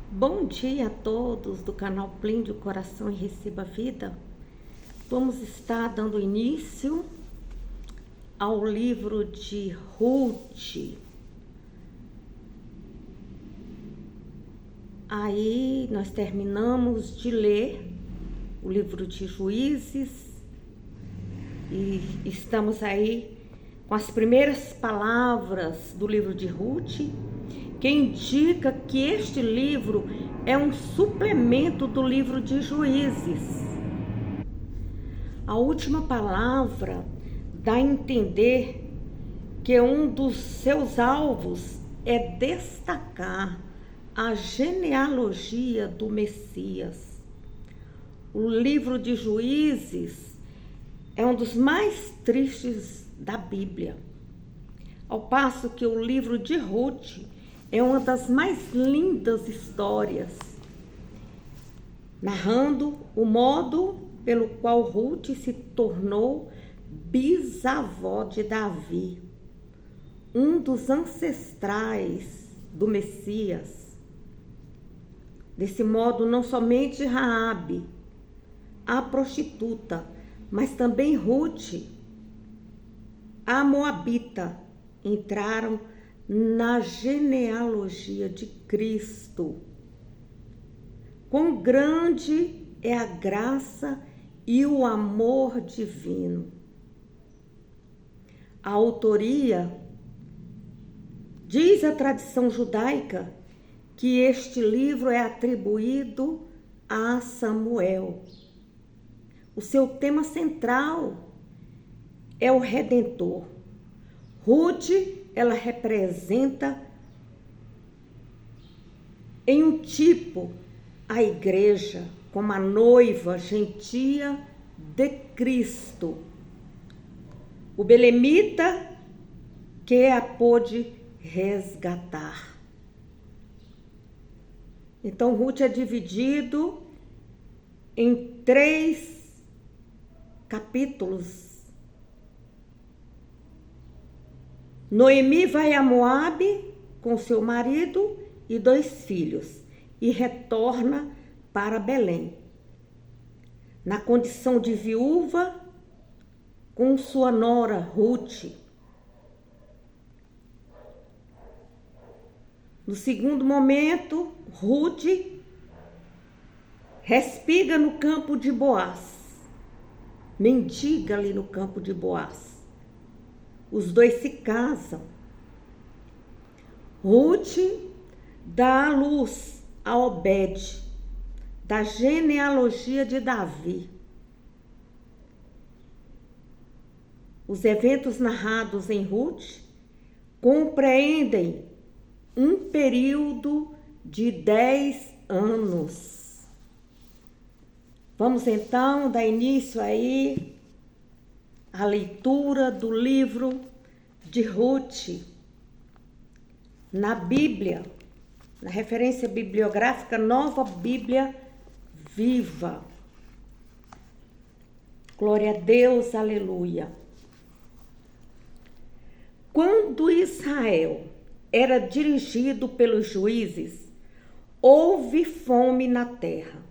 Bom dia a todos do canal Blinde o Coração e Receba a Vida. Vamos estar dando início ao livro de Ruth. Aí nós terminamos de ler o livro de Juízes e estamos aí com as primeiras palavras do livro de Ruth, que indica que este livro é um suplemento do livro de Juízes. A última palavra dá a entender que um dos seus alvos é destacar a genealogia do Messias. O livro de Juízes é um dos mais tristes da Bíblia, ao passo que o livro de Ruth é uma das mais lindas histórias, narrando o modo pelo qual Ruth se tornou bisavó de Davi, um dos ancestrais do Messias. Desse modo, não somente Raabe, a prostituta, mas também Ruth, a moabita, entraram na genealogia de Cristo. Quão grande é a graça e o amor divino. A autoria diz a tradição judaica que este livro é atribuído a Samuel. O seu tema central é o Redentor. Ruth, ela representa em um tipo a igreja como a noiva gentia de Cristo. O belemita que a pôde resgatar. Então, Ruth é dividido em 3 capítulos. Noemi vai a Moabe com seu marido e 2 filhos e retorna para Belém, na condição de viúva com sua nora Ruth. No segundo momento, Ruth respiga no campo de Boaz, mendiga ali no campo de Boaz. Os 2 se casam. Ruth dá à luz a Obed, da genealogia de Davi. Os eventos narrados em Ruth compreendem um período de 10 anos. Vamos então dar início aí a leitura do livro de Ruth. Na Bíblia, na referência bibliográfica Nova Bíblia Viva. Glória a Deus, aleluia. Quando Israel era dirigido pelos juízes, houve fome na terra,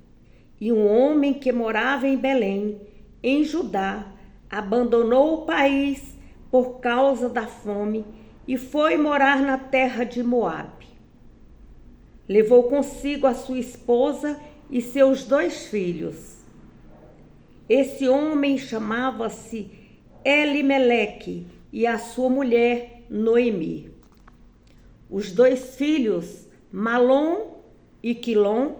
e um homem que morava em Belém, em Judá, abandonou o país por causa da fome e foi morar na terra de Moabe. Levou consigo a sua esposa e seus 2 filhos. Esse homem chamava-se Elimeleque e a sua mulher Noemi. Os 2 filhos, Malom e Quilom,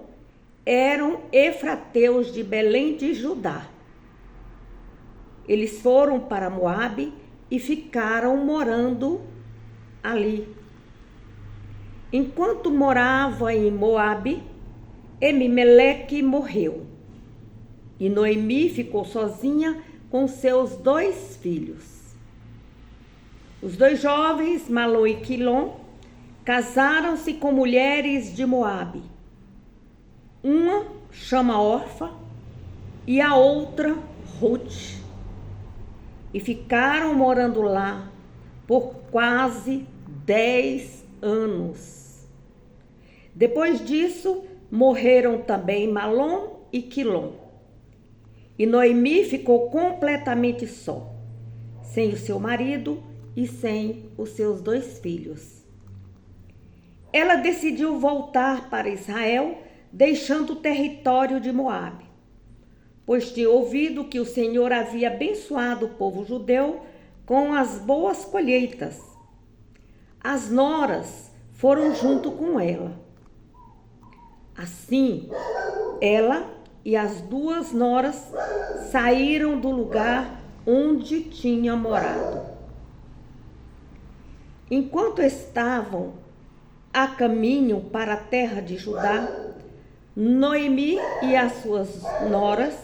eram efrateus de Belém de Judá. Eles foram para Moabe e ficaram morando ali. Enquanto morava em Moabe, Elimeleque morreu e Noemi ficou sozinha com seus 2 filhos. Os 2 jovens, Malom e Quilom, casaram-se com mulheres de Moabe. Uma chama Orfa e a outra Ruth. E ficaram morando lá por quase 10 anos. Depois disso, morreram também Malom e Quilom. E Noemi ficou completamente só, sem o seu marido e sem os seus 2 filhos. Ela decidiu voltar para Israel, deixando o território de Moabe, pois tinha ouvido que o Senhor havia abençoado o povo judeu com as boas colheitas. As noras foram junto com ela. Assim, ela e as 2 noras saíram do lugar onde tinham morado. Enquanto estavam a caminho para a terra de Judá, Noemi e as suas noras: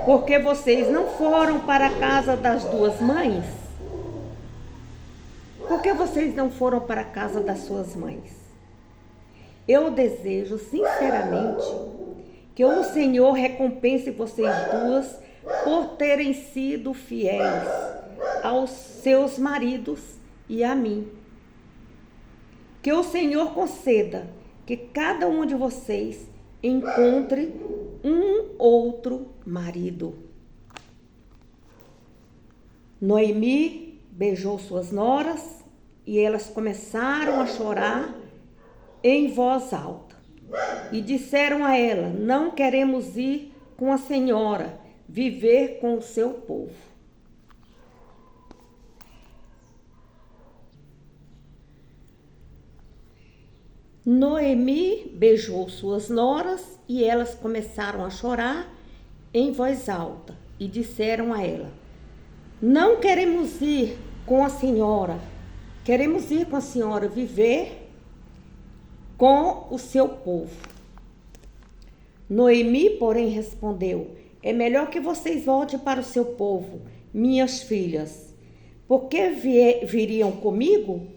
porque vocês não foram para a casa das 2 mães? Por que vocês não foram para a casa das suas mães? Eu desejo sinceramente que o Senhor recompense vocês 2 por terem sido fiéis aos seus maridos e a mim. Que o Senhor conceda que cada um de vocês encontre um outro marido. Noemi beijou suas noras e elas começaram a chorar em voz alta. E disseram a ela: não queremos ir com a senhora, viver com o seu povo. Noemi beijou suas noras e elas começaram a chorar em voz alta e disseram a ela: não queremos ir com a senhora, queremos ir com a senhora viver com o seu povo. Noemi, porém, respondeu: é melhor que vocês voltem para o seu povo, minhas filhas. Por que viriam comigo?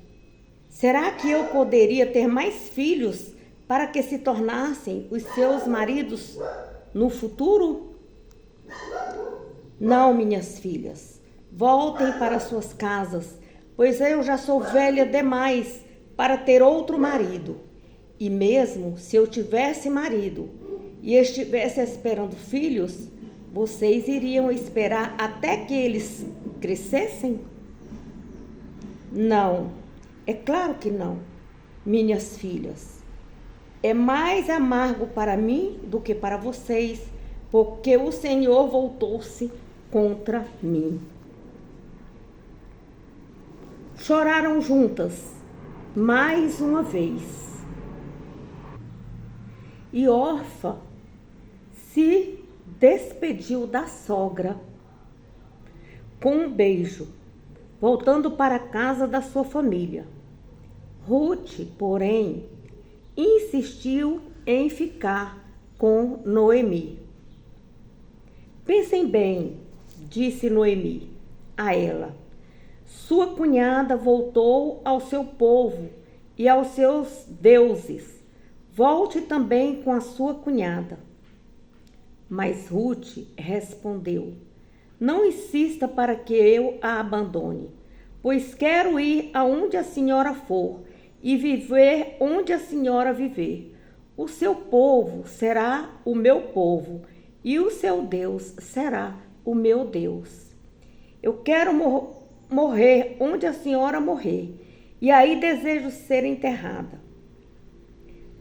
Será que eu poderia ter mais filhos para que se tornassem os seus maridos no futuro? Não, minhas filhas, voltem para suas casas, pois eu já sou velha demais para ter outro marido. E mesmo se eu tivesse marido e estivesse esperando filhos, vocês iriam esperar até que eles crescessem? Não, é claro que não, minhas filhas. É mais amargo para mim do que para vocês, porque o Senhor voltou-se contra mim. Choraram juntas mais uma vez. E Orfa se despediu da sogra com um beijo, voltando para a casa da sua família. Ruth, porém, insistiu em ficar com Noemi. Pensem bem, disse Noemi a ela. Sua cunhada voltou ao seu povo e aos seus deuses. Volte também com a sua cunhada. Mas Ruth respondeu: não insista para que eu a abandone, pois quero ir aonde a senhora for e viver onde a senhora viver. O seu povo será o meu povo e o seu Deus será o meu Deus. Eu quero morrer onde a senhora morrer, e aí desejo ser enterrada.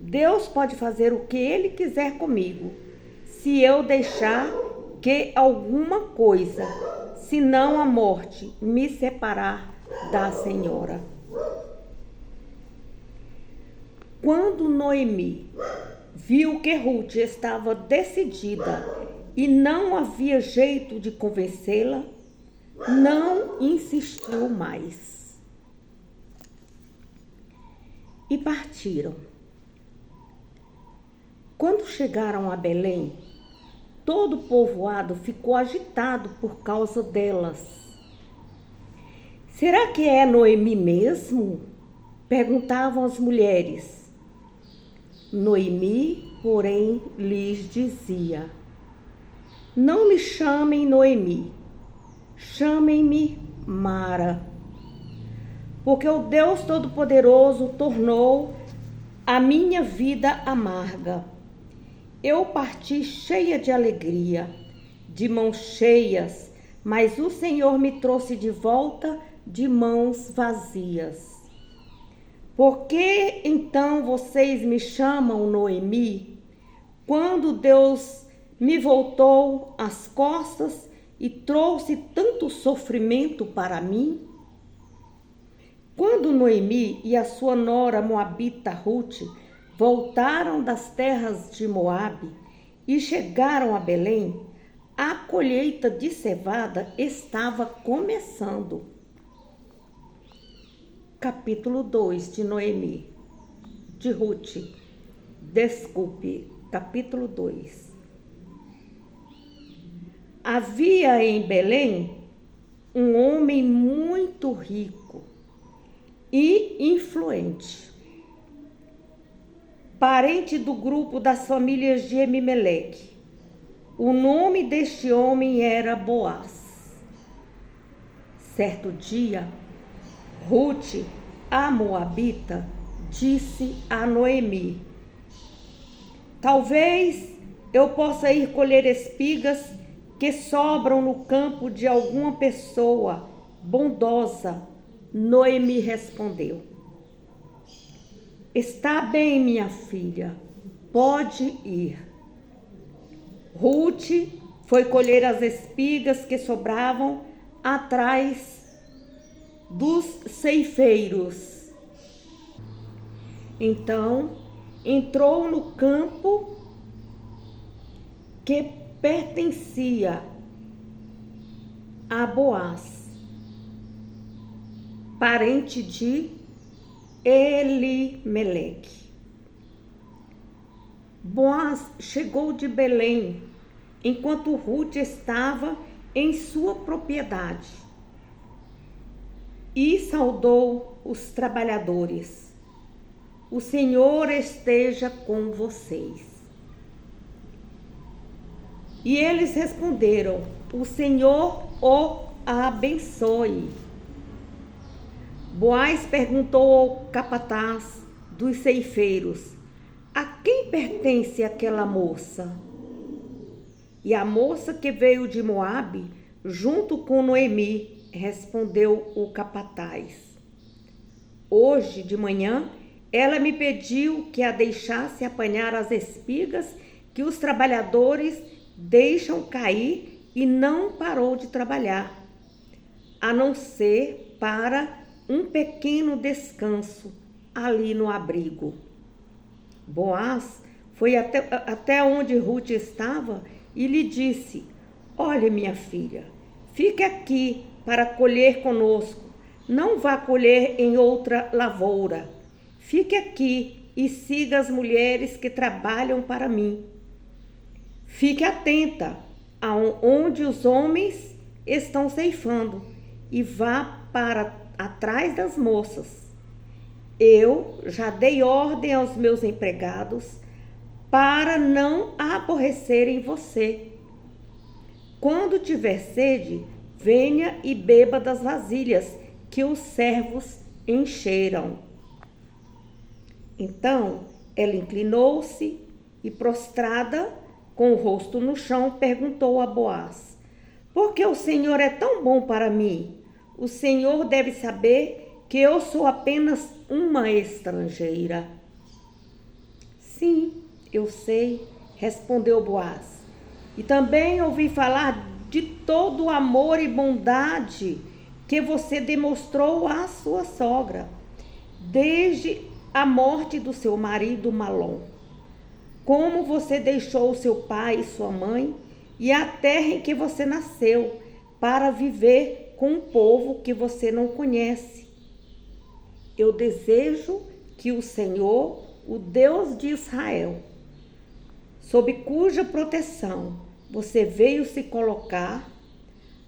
Deus pode fazer o que Ele quiser comigo, se eu deixar que alguma coisa, senão a morte, me separar da senhora. Quando Noemi viu que Ruth estava decidida e não havia jeito de convencê-la, não insistiu mais. E partiram. Quando chegaram a Belém, todo o povoado ficou agitado por causa delas. Será que é Noemi mesmo? Perguntavam as mulheres. Noemi, porém, lhes dizia: não me chamem Noemi, chamem-me Mara, porque o Deus Todo-Poderoso tornou a minha vida amarga. Eu parti cheia de alegria, de mãos cheias, mas o Senhor me trouxe de volta de mãos vazias. Por que então vocês me chamam Noemi, quando Deus me voltou as costas e trouxe tanto sofrimento para mim? Quando Noemi e a sua nora moabita Ruth voltaram das terras de Moabe e chegaram a Belém, a colheita de cevada estava começando. Capítulo 2 de Noemi, de Ruth, capítulo 2. Havia em Belém um homem muito rico e influente, parente do grupo das famílias de Elimeleque. O nome deste homem era Boaz. Certo dia, Ruth, a moabita, disse a Noemi: talvez eu possa ir colher espigas que sobram no campo de alguma pessoa bondosa. Noemi respondeu: está bem, minha filha, pode ir. Ruth foi colher as espigas que sobravam atrás dos ceifeiros. Então entrou no campo que pertencia a Boaz, parente de Elimeleque. Boaz chegou de Belém enquanto Ruth estava em sua propriedade e saudou os trabalhadores: o Senhor esteja com vocês. E eles responderam: o Senhor o abençoe. Boaz perguntou ao capataz dos ceifeiros: a quem pertence aquela moça? E a moça que veio de Moabe, junto com Noemi, respondeu o capataz: hoje de manhã ela me pediu que a deixasse apanhar as espigas que os trabalhadores deixam cair e não parou de trabalhar, a não ser para um pequeno descanso ali no abrigo. Boaz foi até onde Ruth estava e lhe disse: olha, minha filha, fique aqui para colher conosco, não vá colher em outra lavoura. Fique aqui e siga as mulheres que trabalham para mim. Fique atenta aonde os homens estão ceifando e vá para atrás das moças. Eu já dei ordem aos meus empregados para não aborrecerem você. Quando tiver sede, venha e beba das vasilhas que os servos encheram. Então ela inclinou-se e, prostrada, com o rosto no chão, perguntou a Boaz: por que o Senhor é tão bom para mim? O Senhor deve saber que eu sou apenas uma estrangeira. Sim, eu sei, respondeu Boaz. E também ouvi falar de todo o amor e bondade que você demonstrou à sua sogra, desde a morte do seu marido Malom. Como você deixou seu pai e sua mãe e a terra em que você nasceu para viver com um povo que você não conhece. Eu desejo que o Senhor, o Deus de Israel, sob cuja proteção você veio se colocar,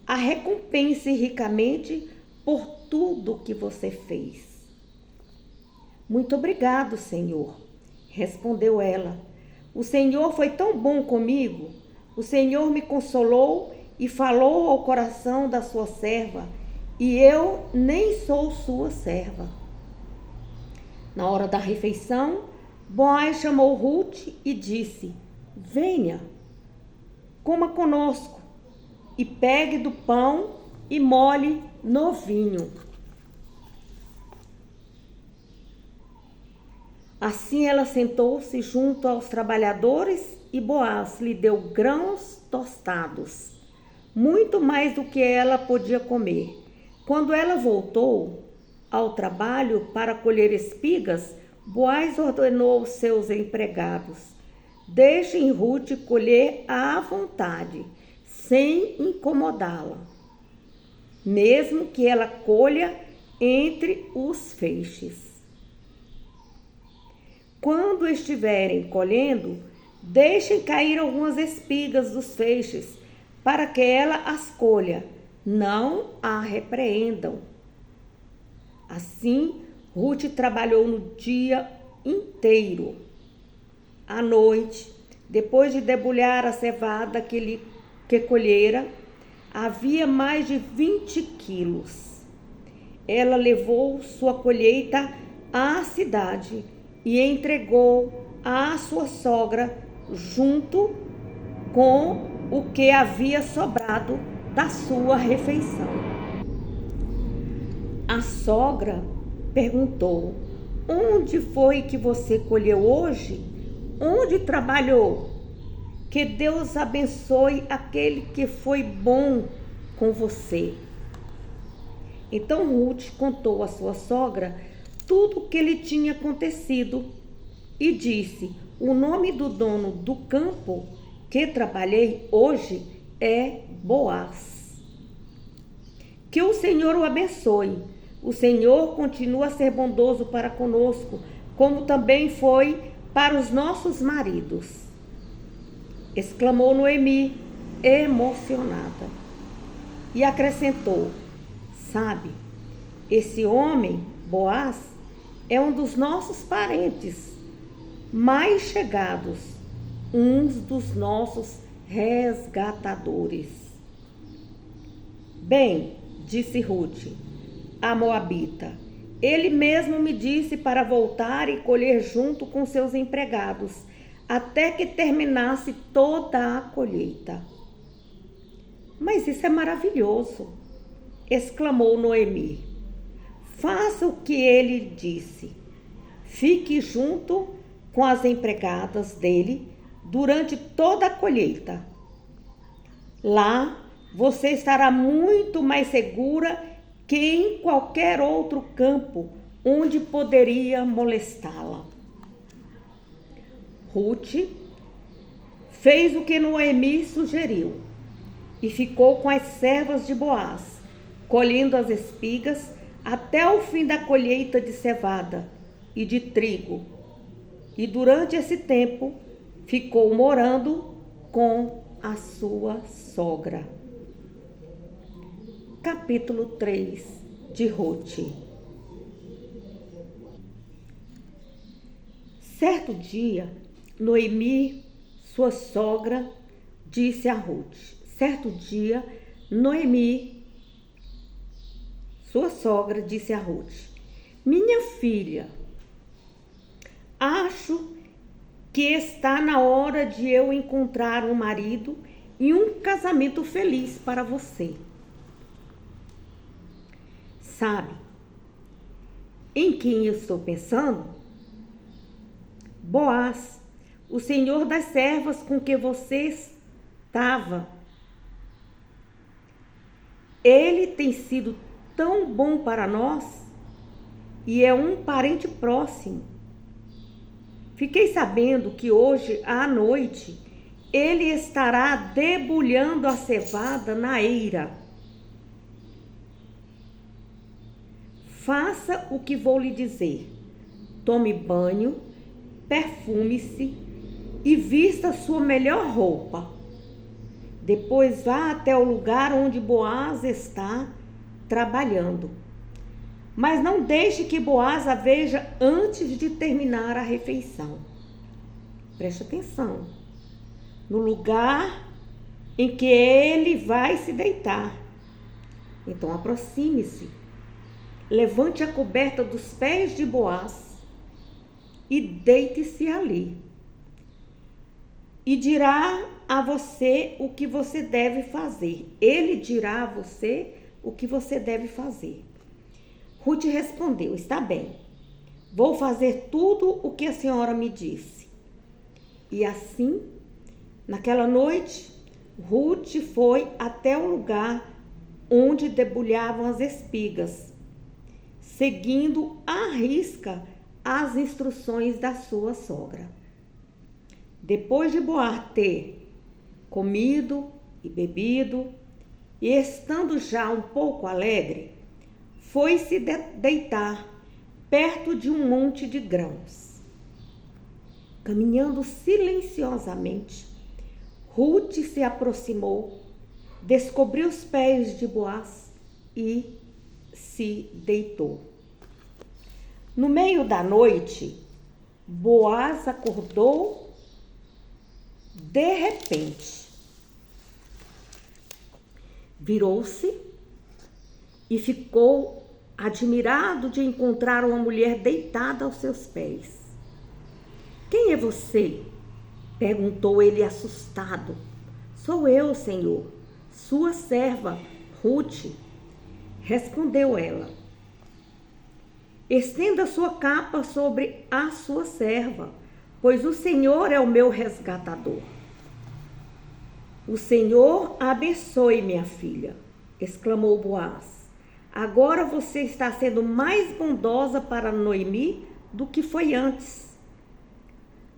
a recompense ricamente por tudo que você fez. Muito obrigado, Senhor, respondeu ela. O Senhor foi tão bom comigo. O Senhor me consolou e falou ao coração da sua serva, e eu nem sou sua serva. Na hora da refeição, Boaz chamou Ruth e disse: venha, coma conosco e pegue do pão e molhe no vinho. Assim ela sentou-se junto aos trabalhadores e Boaz lhe deu grãos tostados, muito mais do que ela podia comer. Quando ela voltou ao trabalho para colher espigas, Boaz ordenou aos seus empregados: deixem Ruth colher à vontade, sem incomodá-la, mesmo que ela colha entre os feixes. Quando estiverem colhendo, deixem cair algumas espigas dos feixes, para que ela as colha, não a repreendam. Assim, Ruth trabalhou no dia inteiro. À noite, depois de debulhar a cevada que colhera, havia mais de 20 quilos. Ela levou sua colheita à cidade e entregou à sua sogra junto com o que havia sobrado da sua refeição. A sogra perguntou: onde foi que você colheu hoje? Onde trabalhou? Que Deus abençoe aquele que foi bom com você. Então Ruth contou à sua sogra tudo o que lhe tinha acontecido e disse: o nome do dono do campo que trabalhei hoje é Boaz. Que o Senhor o abençoe. O Senhor continua a ser bondoso para conosco, como também foi para os nossos maridos. Exclamou Noemi, emocionada. E acrescentou: sabe, esse homem, Boaz, é um dos nossos parentes mais chegados, uns dos nossos resgatadores. Bem, disse Ruth, a moabita, ele mesmo me disse para voltar e colher junto com seus empregados, até que terminasse toda a colheita. Mas isso é maravilhoso, exclamou Noemi. Faça o que ele disse. Fique junto com as empregadas dele durante toda a colheita. Lá você estará muito mais segura que em qualquer outro campo onde poderia molestá-la. Ruth fez o que Noemi sugeriu e ficou com as servas de Boaz, colhendo as espigas até o fim da colheita de cevada e de trigo. E durante esse tempo ficou morando com a sua sogra. Capítulo 3 de Ruth. Certo dia, Noemi, sua sogra, disse a Ruth. Certo dia, Noemi, sua sogra, disse a Ruth: minha filha, acho que está na hora de eu encontrar um marido e um casamento feliz para você. Sabe em quem eu estou pensando? Boaz, o senhor das servas com que você estava. Ele tem sido tão bom para nós e é um parente próximo. Fiquei sabendo que hoje à noite ele estará debulhando a cevada na eira. Faça o que vou lhe dizer. Tome banho, perfume-se e vista sua melhor roupa. Depois vá até o lugar onde Boaz está trabalhando. Mas não deixe que Boaz a veja antes de terminar a refeição. Preste atenção. No lugar em que ele vai se deitar. Então aproxime-se. Levante a coberta dos pés de Boaz e deite-se ali. E dirá a você o que você deve fazer. Ele dirá a você o que você deve fazer. Ruth respondeu: está bem, vou fazer tudo o que a senhora me disse. E assim, naquela noite, Ruth foi até o lugar onde debulhavam as espigas, seguindo à risca as instruções da sua sogra. Depois de Boaz ter comido e bebido, e estando já um pouco alegre, foi se deitar perto de um monte de grãos. Caminhando silenciosamente, Ruth se aproximou, descobriu os pés de Boaz e se deitou. No meio da noite, Boaz acordou de repente. Virou-se e ficou admirado de encontrar uma mulher deitada aos seus pés. Quem é você? Perguntou ele assustado. Sou eu, Senhor, sua serva, Ruth. Respondeu ela. Estenda sua capa sobre a sua serva, pois o Senhor é o meu resgatador. O Senhor abençoe, minha filha, exclamou Boaz. Agora você está sendo mais bondosa para Noemi do que foi antes.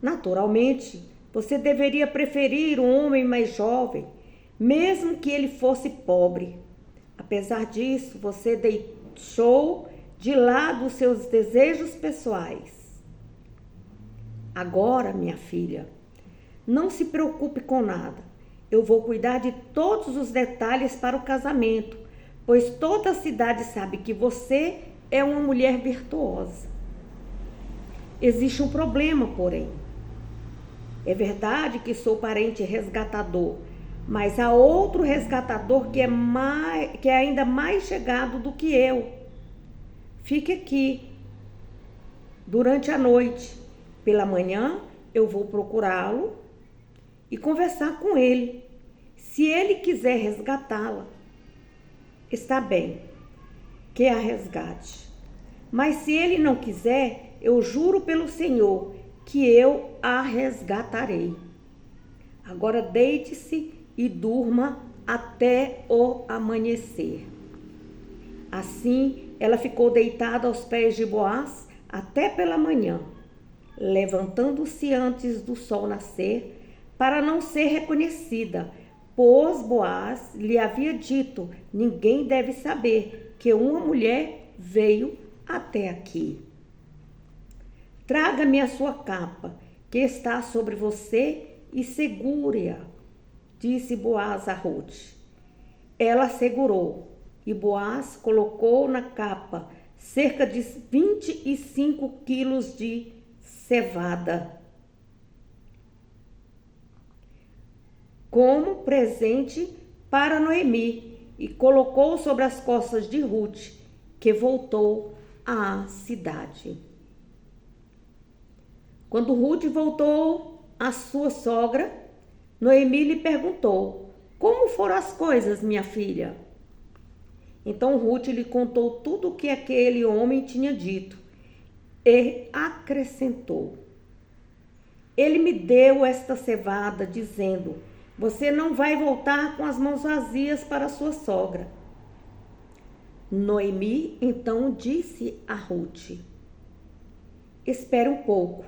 Naturalmente, você deveria preferir um homem mais jovem, mesmo que ele fosse pobre. Apesar disso, você deixou de lado os seus desejos pessoais. Agora, minha filha, não se preocupe com nada. Eu vou cuidar de todos os detalhes para o casamento, pois toda a cidade sabe que você é uma mulher virtuosa. Existe um problema, porém. É verdade que sou parente resgatador, mas há outro resgatador que é ainda mais chegado do que eu. Fique aqui durante a noite. Pela manhã eu vou procurá-lo e conversar com ele. Se ele quiser resgatá-la, está bem, que a resgate. Mas se ele não quiser, eu juro pelo Senhor que eu a resgatarei. Agora deite-se e durma até o amanhecer. Assim, ela ficou deitada aos pés de Boaz até pela manhã, levantando-se antes do sol nascer, para não ser reconhecida, pois Boaz lhe havia dito: ninguém deve saber que uma mulher veio até aqui. Traga-me a sua capa, que está sobre você, e segure-a, disse Boaz a Ruth. Ela segurou, e Boaz colocou na capa cerca de 25 quilos de cevada, como presente para Noemi, e colocou sobre as costas de Ruth, que voltou à cidade. Quando Ruth voltou à sua sogra, Noemi lhe perguntou: como foram as coisas, minha filha? Então Ruth lhe contou tudo o que aquele homem tinha dito e acrescentou: ele me deu esta cevada, dizendo: você não vai voltar com as mãos vazias para sua sogra. Noemi então disse a Ruth: espere um pouco,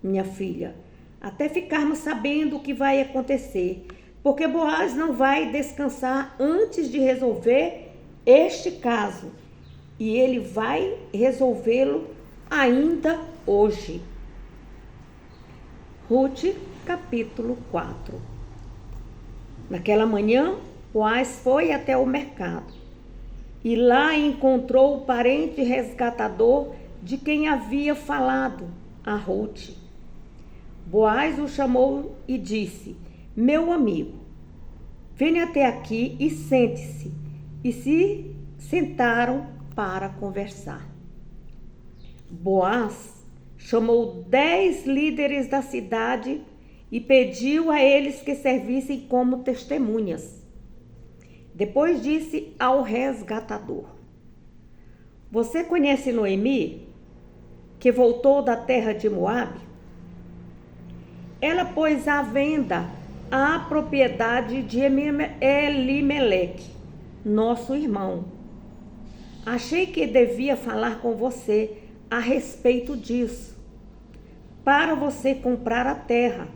minha filha, até ficarmos sabendo o que vai acontecer, porque Boaz não vai descansar antes de resolver este caso, e ele vai resolvê-lo ainda hoje. Ruth, capítulo 4. Naquela manhã, Boaz foi até o mercado e lá encontrou o parente resgatador de quem havia falado a Ruth. Boaz o chamou e disse: meu amigo, venha até aqui e sente-se. E se sentaram para conversar. Boaz Chamou 10 líderes da cidade e pediu a eles que servissem como testemunhas. Depois disse ao resgatador: Você conhece Noemi, que voltou da terra de Moabe? Ela pôs à venda a propriedade de Elimeleque, nosso irmão. Achei que devia falar com você a respeito disso, para você comprar a terra,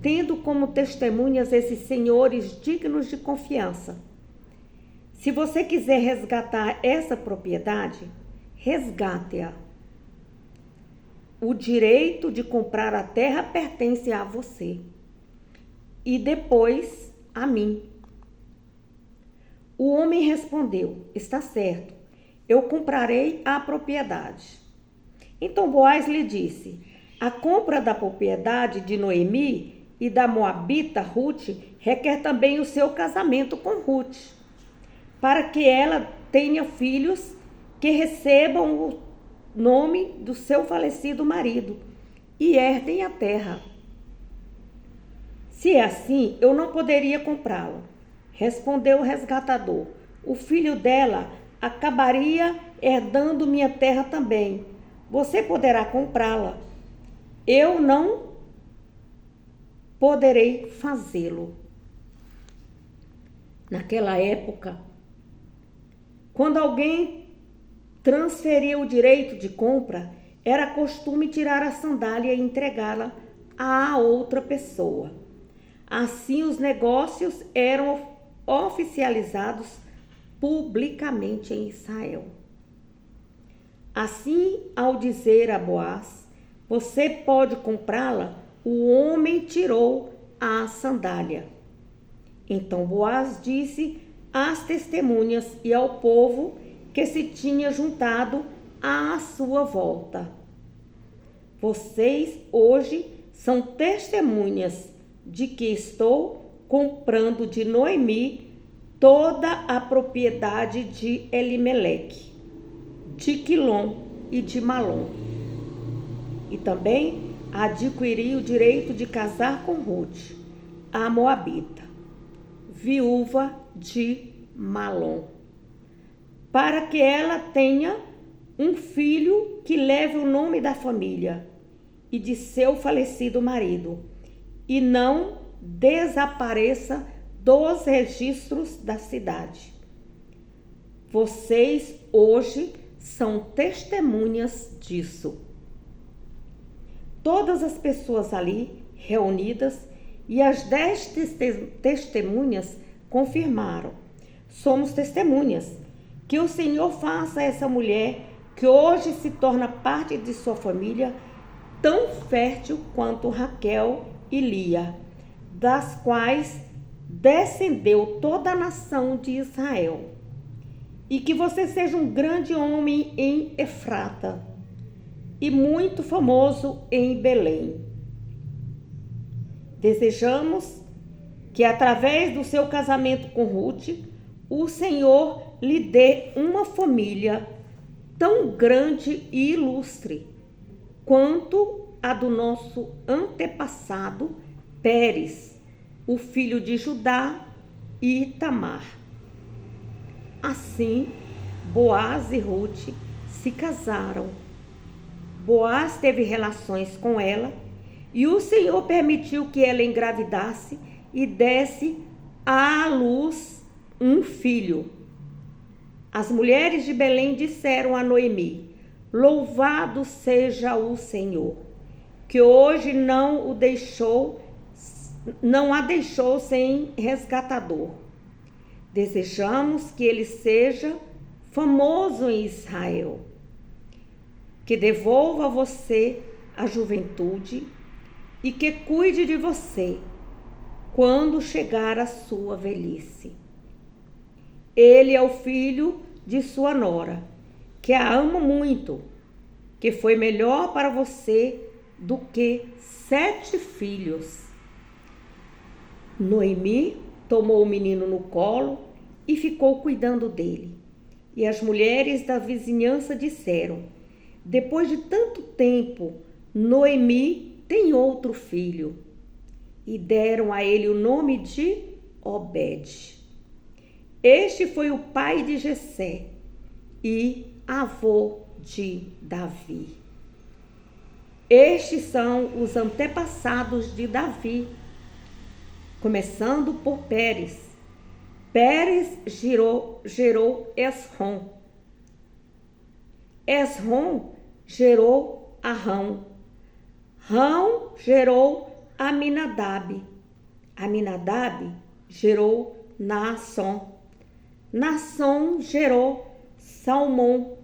tendo como testemunhas esses senhores dignos de confiança. Se você quiser resgatar essa propriedade, resgate-a. O direito de comprar a terra pertence a você e depois a mim. O homem respondeu: Está certo, eu comprarei a propriedade. Então Boaz lhe disse: A compra da propriedade de Noemi e da moabita Ruth requer também o seu casamento com Ruth, para que ela tenha filhos que recebam o nome do seu falecido marido e herdem a terra. Se é assim, eu não poderia comprá-la. Respondeu o resgatador: O filho dela acabaria herdando minha terra também. Você poderá comprá-la. Eu não poderei fazê-lo. Naquela época, quando alguém transferia o direito de compra, era costume tirar a sandália e entregá-la a outra pessoa. Assim, os negócios eram oficializados publicamente em Israel. Assim, ao dizer a Boaz: Você pode comprá-la, o homem tirou a sandália. Então Boaz disse às testemunhas e ao povo que se tinha juntado à sua volta: Vocês hoje são testemunhas de que estou comprando de Noemi toda a propriedade de Elimeleque, de Quilom e de Malom. E também adquiri o direito de casar com Ruth, a moabita, viúva de Malom, para que ela tenha um filho que leve o nome da família e de seu falecido marido, e não desapareça dos registros da cidade. Vocês hoje são testemunhas disso. Todas as pessoas ali reunidas e as 10 testemunhas confirmaram: Somos testemunhas. Que o Senhor faça a essa mulher, que hoje se torna parte de sua família, tão fértil quanto Raquel e Lia, das quais descendeu toda a nação de Israel. E que você seja um grande homem em Efrata e muito famoso em Belém. Desejamos que, através do seu casamento com Ruth, o Senhor lhe dê uma família tão grande e ilustre quanto a do nosso antepassado Pérez, o filho de Judá e Tamar. Assim, Boaz e Ruth se casaram. Boaz teve relações com ela e o Senhor permitiu que ela engravidasse e desse à luz um filho. As mulheres de Belém disseram a Noemi: Louvado seja o Senhor, que hoje não a deixou sem resgatador. Desejamos que ele seja famoso em Israel, que devolva a você a juventude e que cuide de você quando chegar a sua velhice. Ele é o filho de sua nora, que a ama muito, que foi melhor para você do que 7 filhos. Noemi tomou o menino no colo e ficou cuidando dele. E as mulheres da vizinhança disseram: Depois de tanto tempo, Noemi tem outro filho, e deram a ele o nome de Obed. Este foi o pai de Jessé e avô de Davi. Estes são os antepassados de Davi, começando por Pérez. Pérez gerou Esrom. Esrom gerou Arão. Rão gerou Aminadab. Aminadab gerou Naasson. Naasson gerou Salmão.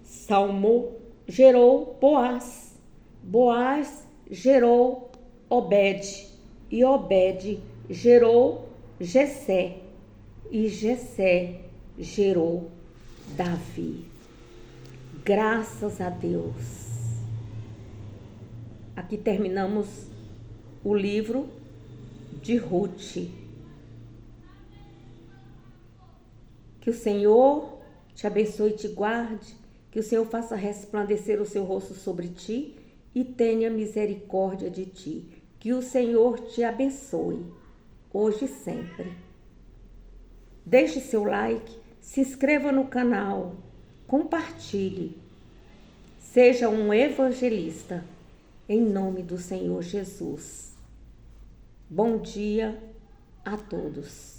Salmão gerou Boaz. Boaz gerou Obed. E Obed gerou Jessé. E Jessé gerou Davi. Graças a Deus. Aqui terminamos o livro de Ruth. Que o Senhor te abençoe e te guarde, que o Senhor faça resplandecer o seu rosto sobre ti e tenha misericórdia de ti. Que o Senhor te abençoe, hoje e sempre. Deixe seu like, se inscreva no canal, compartilhe. Seja um evangelista, em nome do Senhor Jesus. Bom dia a todos.